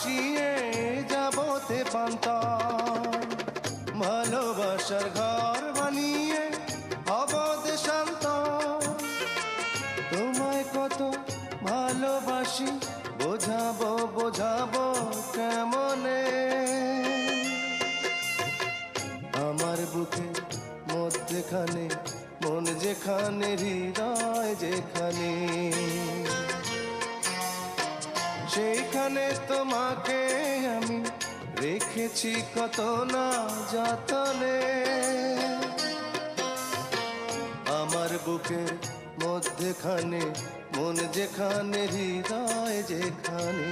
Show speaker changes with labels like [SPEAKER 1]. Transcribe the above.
[SPEAKER 1] ভাসিয়ে যাবতে পান্তার। ভালোবাসার ঘর বানিয়ে হব দেশান্তর। তোমায় কত ভালোবাসি বোঝাবো বোঝাবো কেমনে। আমার বুকে মধ্যেখানে মন যেখানে হৃদয় যেখানে, সেইখানে তোমাকে আমি রেখেছি কত না যতনে। আমার বুকের মধ্যেখানে মন যেখানে হৃদয় যেখানে।